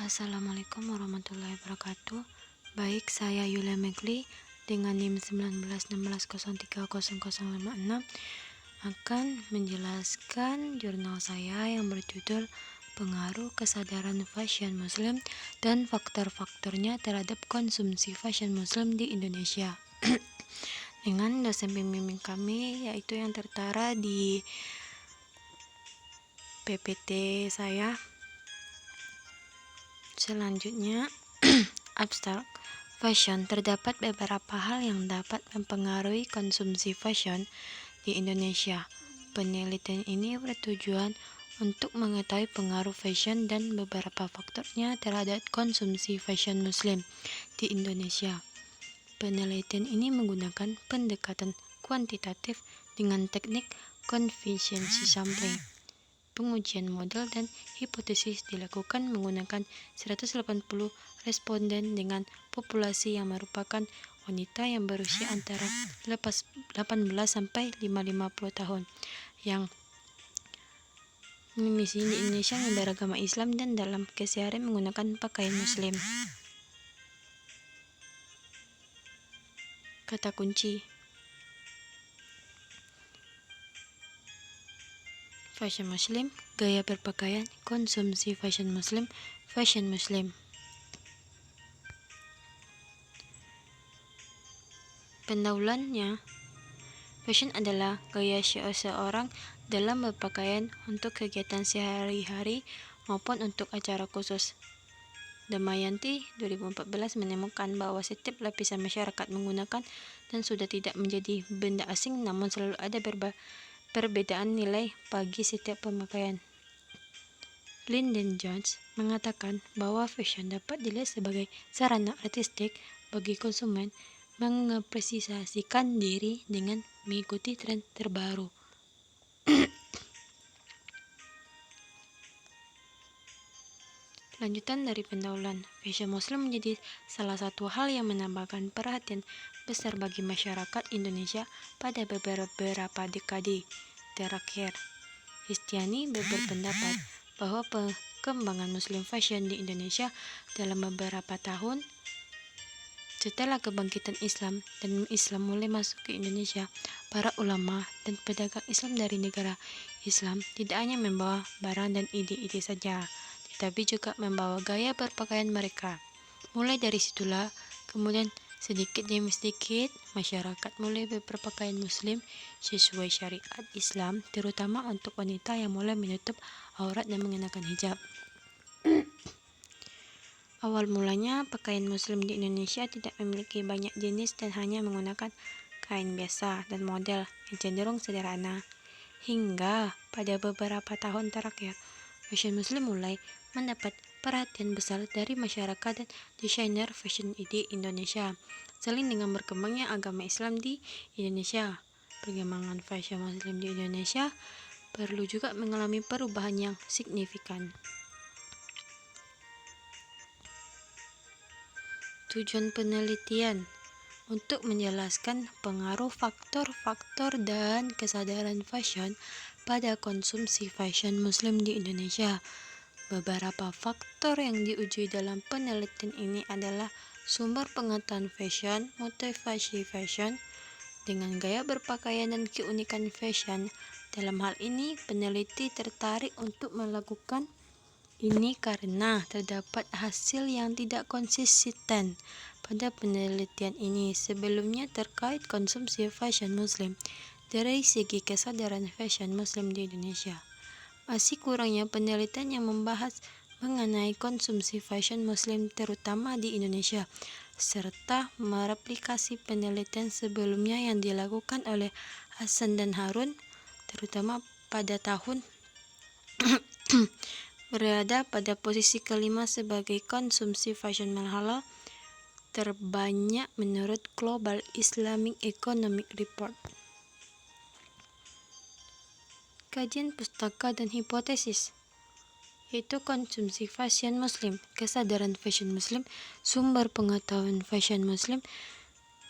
Assalamualaikum warahmatullahi wabarakatuh. Baik, saya Yulia Megli dengan NIM 1916030056 akan menjelaskan jurnal saya yang berjudul Pengaruh Kesadaran Fashion Muslim dan Faktor-faktornya terhadap konsumsi fashion Muslim di Indonesia. Dengan dosen pembimbing kami yaitu yang tertera di PPT saya. Selanjutnya, abstrak fashion. Terdapat beberapa hal yang dapat mempengaruhi konsumsi fashion di Indonesia. Penelitian ini bertujuan untuk mengetahui pengaruh fashion dan beberapa faktornya terhadap konsumsi fashion Muslim di Indonesia. Penelitian ini menggunakan pendekatan kuantitatif dengan teknik consistency sampling. Pengujian model dan hipotesis dilakukan menggunakan 180 responden dengan populasi yang merupakan wanita yang berusia antara 18 sampai 50 tahun yang mengisi di Indonesia yang beragama Islam dan dalam keseharian menggunakan pakaian Muslim. Kata kunci: fashion Muslim, gaya berpakaian, konsumsi fashion Muslim, fashion Muslim. Pendahuluannya, fashion adalah gaya seseorang dalam berpakaian untuk kegiatan sehari-hari maupun untuk acara khusus. Damayanti 2014 menemukan bahwa setiap lapisan masyarakat menggunakan dan sudah tidak menjadi benda asing, namun selalu ada perbedaan nilai bagi setiap pemakaian. Lyndon Jones mengatakan bahwa fashion dapat dilihat sebagai sarana artistik bagi konsumen mengapresiasikan diri dengan mengikuti tren terbaru. Lanjutan dari pendahuluan, fashion Muslim menjadi salah satu hal yang menambahkan perhatian besar bagi masyarakat Indonesia pada beberapa dekade terakhir. Histiani berpendapat bahwa perkembangan Muslim fashion di Indonesia dalam beberapa tahun setelah kebangkitan Islam dan Islam mulai masuk ke Indonesia, para ulama dan pedagang Islam dari negara Islam tidak hanya membawa barang dan ide-ide saja, tetapi juga membawa gaya berpakaian mereka. Mulai dari situlah, kemudian sedikit demi sedikit, masyarakat mulai berpakaian Muslim sesuai syariat Islam, terutama untuk wanita yang mulai menutup aurat dan mengenakan hijab. Awal mulanya, pakaian Muslim di Indonesia tidak memiliki banyak jenis dan hanya menggunakan kain biasa dan model yang cenderung sederhana. Hingga pada beberapa tahun terakhir, fashion Muslim mulai mendapat perhatian besar dari masyarakat dan desainer fashion di Indonesia. Selain dengan berkembangnya agama Islam di Indonesia, perkembangan fashion Muslim di Indonesia perlu juga mengalami perubahan yang signifikan. Tujuan penelitian untuk menjelaskan pengaruh faktor-faktor dan kesadaran fashion pada konsumsi fashion Muslim di Indonesia. Beberapa faktor yang diuji dalam penelitian ini adalah sumber pengetahuan fashion, motivasi fashion, dengan gaya berpakaian dan keunikan fashion. Dalam hal ini, peneliti tertarik untuk melakukan ini karena terdapat hasil yang tidak konsisten pada penelitian ini sebelumnya terkait konsumsi fashion Muslim dari segi kesadaran fashion Muslim di Indonesia. Masih kurangnya penelitian yang membahas mengenai konsumsi fashion Muslim terutama di Indonesia, serta mereplikasi penelitian sebelumnya yang dilakukan oleh Hasan dan Harun, terutama pada tahun berada pada posisi kelima sebagai konsumsi fashion halal terbanyak menurut Global Islamic Economic Report. Kajian pustaka dan hipotesis, yaitu konsumsi fashion Muslim, kesadaran fashion Muslim, sumber pengetahuan fashion Muslim,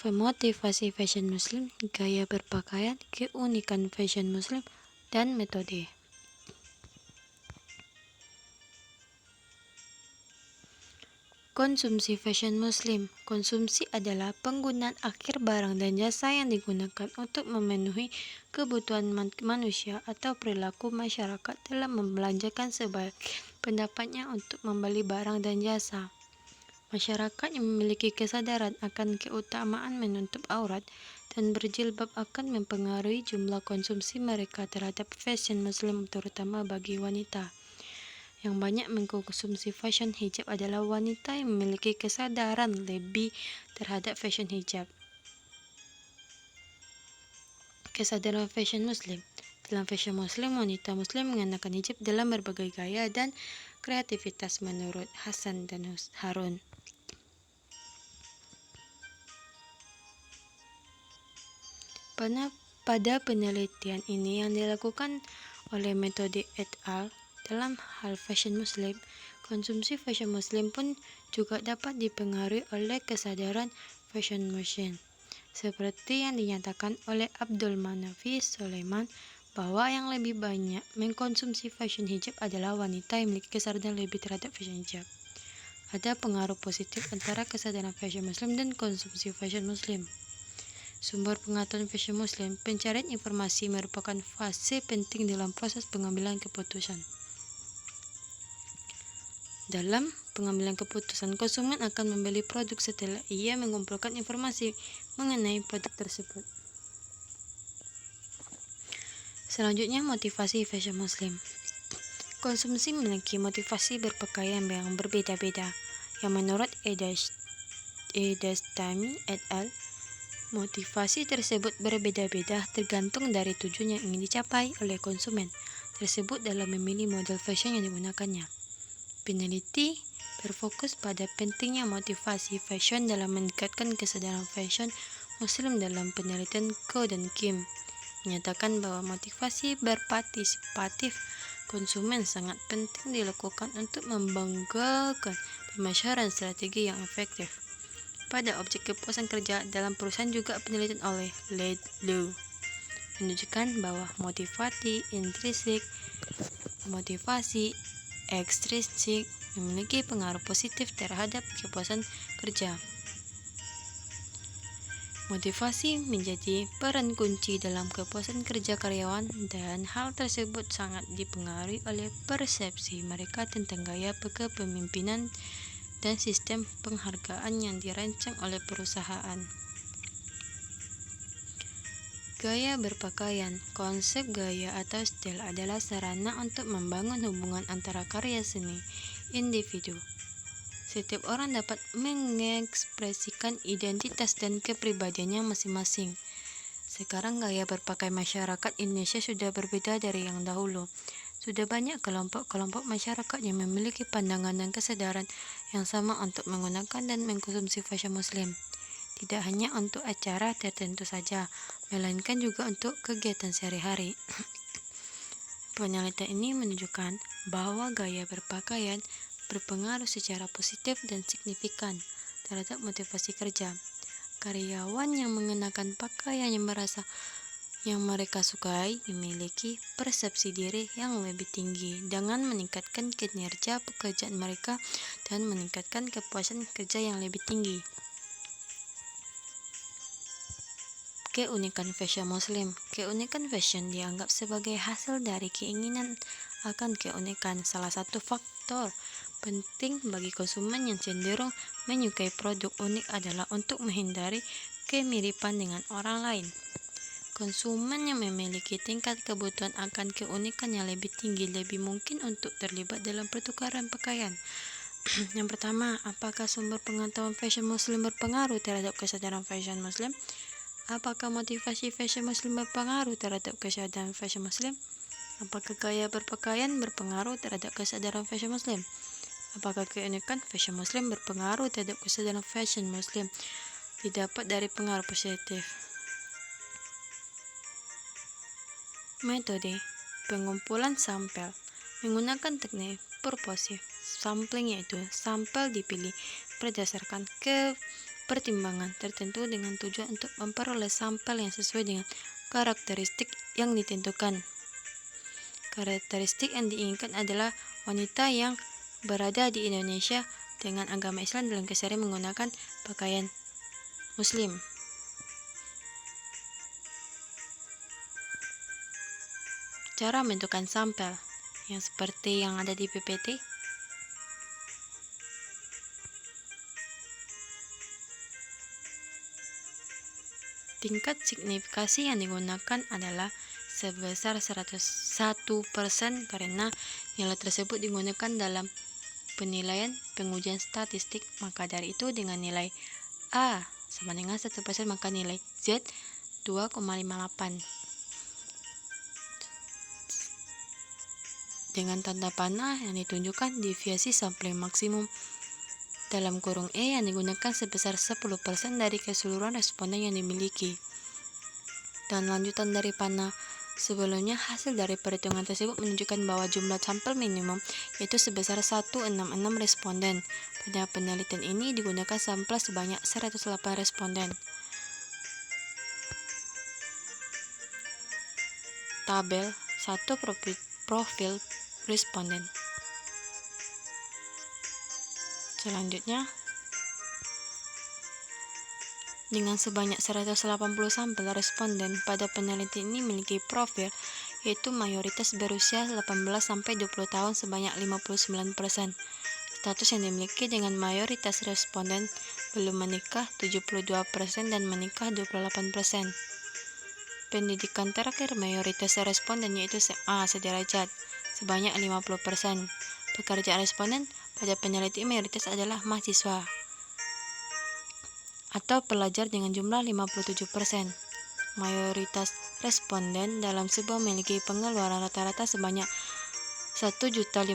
motivasi fashion Muslim, gaya berpakaian, keunikan fashion Muslim, dan metode. Konsumsi fashion muslim. Konsumsi adalah penggunaan akhir barang dan jasa yang digunakan untuk memenuhi kebutuhan manusia atau perilaku masyarakat dalam membelanjakan sebagai pendapatnya untuk membeli barang dan jasa. Masyarakat yang memiliki kesadaran akan keutamaan menutup aurat dan berjilbab akan mempengaruhi jumlah konsumsi mereka terhadap fashion muslim, terutama bagi wanita. Yang banyak mengkonsumsi fashion hijab adalah wanita yang memiliki kesadaran lebih terhadap fashion hijab. Kesadaran fashion muslim. Dalam fashion muslim, wanita muslim mengenakan hijab dalam berbagai gaya dan kreativitas menurut Hasan dan Harun. Pada penelitian ini yang dilakukan oleh metode et al. Dalam hal fashion muslim, konsumsi fashion muslim pun juga dapat dipengaruhi oleh kesadaran fashion muslim. Seperti yang dinyatakan oleh Abdul Manafi Sulaiman bahwa yang lebih banyak mengkonsumsi fashion hijab adalah wanita yang memiliki kesadaran lebih terhadap fashion hijab. Ada pengaruh positif antara kesadaran fashion muslim dan konsumsi fashion muslim. Sumber pengetahuan fashion muslim. Pencarian informasi merupakan fase penting dalam proses pengambilan keputusan. Dalam pengambilan keputusan, konsumen akan membeli produk setelah ia mengumpulkan informasi mengenai produk tersebut. Selanjutnya, motivasi fashion muslim. Konsumsi memiliki motivasi berpakaian yang berbeda-beda, yang menurut Edastami et al. Motivasi tersebut berbeda-beda tergantung dari tujuan yang ingin dicapai oleh konsumen tersebut dalam memilih model fashion yang digunakannya. Peneliti berfokus pada pentingnya motivasi fashion dalam meningkatkan kesadaran fashion muslim. Dalam penelitian Ko dan Kim menyatakan bahwa motivasi berpartisipatif konsumen sangat penting dilakukan untuk membanggakan pemasaran strategi yang efektif pada objek kepuasan kerja dalam perusahaan. Juga penelitian oleh Laidlaw menunjukkan bahwa motivasi intrinsik, motivasi ekstrinsik memiliki pengaruh positif terhadap kepuasan kerja. Motivasi menjadi peran kunci dalam kepuasan kerja karyawan, dan hal tersebut sangat dipengaruhi oleh persepsi mereka tentang gaya kepemimpinan dan sistem penghargaan yang dirancang oleh perusahaan. Gaya berpakaian. Konsep gaya atau style adalah sarana untuk membangun hubungan antara karya seni individu. Setiap orang dapat mengekspresikan identitas dan kepribadiannya masing-masing. Sekarang gaya berpakaian masyarakat Indonesia sudah berbeda dari yang dahulu. Sudah banyak kelompok-kelompok masyarakat yang memiliki pandangan dan kesadaran yang sama untuk menggunakan dan mengkonsumsi fashion muslim. Tidak hanya untuk acara tertentu saja, melainkan juga untuk kegiatan sehari-hari. Penelitian ini menunjukkan bahwa gaya berpakaian berpengaruh secara positif dan signifikan terhadap motivasi kerja. Karyawan yang mengenakan pakaian yang mereka sukai memiliki persepsi diri yang lebih tinggi dengan meningkatkan kinerja pekerjaan mereka dan meningkatkan kepuasan kerja yang lebih tinggi. Keunikan fashion muslim. Keunikan fashion dianggap sebagai hasil dari keinginan akan keunikan. Salah satu faktor penting bagi konsumen yang cenderung menyukai produk unik adalah untuk menghindari kemiripan dengan orang lain. Konsumen yang memiliki tingkat kebutuhan akan keunikan yang lebih tinggi lebih mungkin untuk terlibat dalam pertukaran pakaian. Yang pertama, apakah sumber pengetahuan fashion muslim berpengaruh terhadap kesadaran fashion muslim? Apakah motivasi fashion muslim berpengaruh terhadap kesadaran fashion muslim? Apakah gaya berpakaian berpengaruh terhadap kesadaran fashion muslim? Apakah keunikan fashion muslim berpengaruh terhadap kesadaran fashion muslim? Didapat dari pengaruh positif. Metode pengumpulan sampel menggunakan teknik purposive sampling, yaitu sampel dipilih berdasarkan pertimbangan tertentu dengan tujuan untuk memperoleh sampel yang sesuai dengan karakteristik yang ditentukan. Karakteristik yang diinginkan adalah wanita yang berada di Indonesia dengan agama Islam dalam keseharian menggunakan pakaian Muslim. Cara menentukan sampel yang seperti yang ada di PPT. Tingkat signifikasi yang digunakan adalah sebesar 101% karena nilai tersebut digunakan dalam penilaian pengujian statistik. Maka dari itu dengan nilai A sama dengan 1%, maka nilai Z 2,58. Dengan tanda panah yang ditunjukkan deviasi sampling maksimum dalam kurung E yang digunakan sebesar 10% dari keseluruhan responden yang dimiliki. Dan lanjutan dari panah sebelumnya, hasil dari perhitungan tersebut menunjukkan bahwa jumlah sampel minimum yaitu sebesar 166 responden. Pada penelitian ini digunakan sampel sebanyak 108 responden. Tabel 1 profil responden. Selanjutnya, dengan sebanyak 180 sampel responden pada penelitian ini memiliki profil yaitu mayoritas berusia 18-20 tahun sebanyak 59%. Status yang dimiliki dengan mayoritas responden belum menikah 72% dan menikah 28%. Pendidikan terakhir mayoritas responden yaitu SMA sederajat sebanyak 50%. Pekerjaan responden pada penelitian mayoritas adalah mahasiswa atau pelajar dengan jumlah 57%. Mayoritas responden dalam sebuah memiliki pengeluaran rata-rata sebanyak 1.500.000.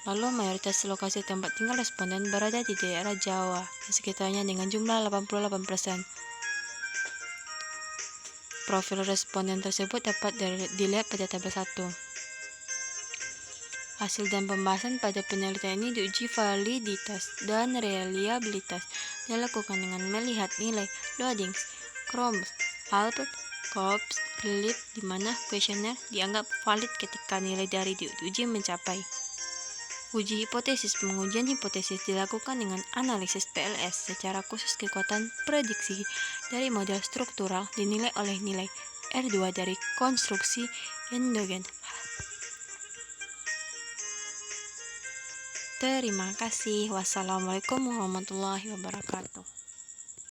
Lalu mayoritas lokasi tempat tinggal responden berada di daerah Jawa dan sekitarnya dengan jumlah 88%. Profil responden tersebut dapat dilihat pada tabel 1. Hasil dan pembahasan pada penelitian ini diuji validitas dan reliabilitas dilakukan dengan melihat nilai Loadings, Crumbs, Albert, Corps, Lip, di mana kuesioner dianggap valid ketika nilai dari diuji mencapai. Uji hipotesis. Pengujian hipotesis dilakukan dengan analisis PLS secara khusus kekuatan prediksi dari model struktural dinilai oleh nilai R2 dari konstruksi endogen. Terima kasih. Wassalamualaikum warahmatullahi wabarakatuh.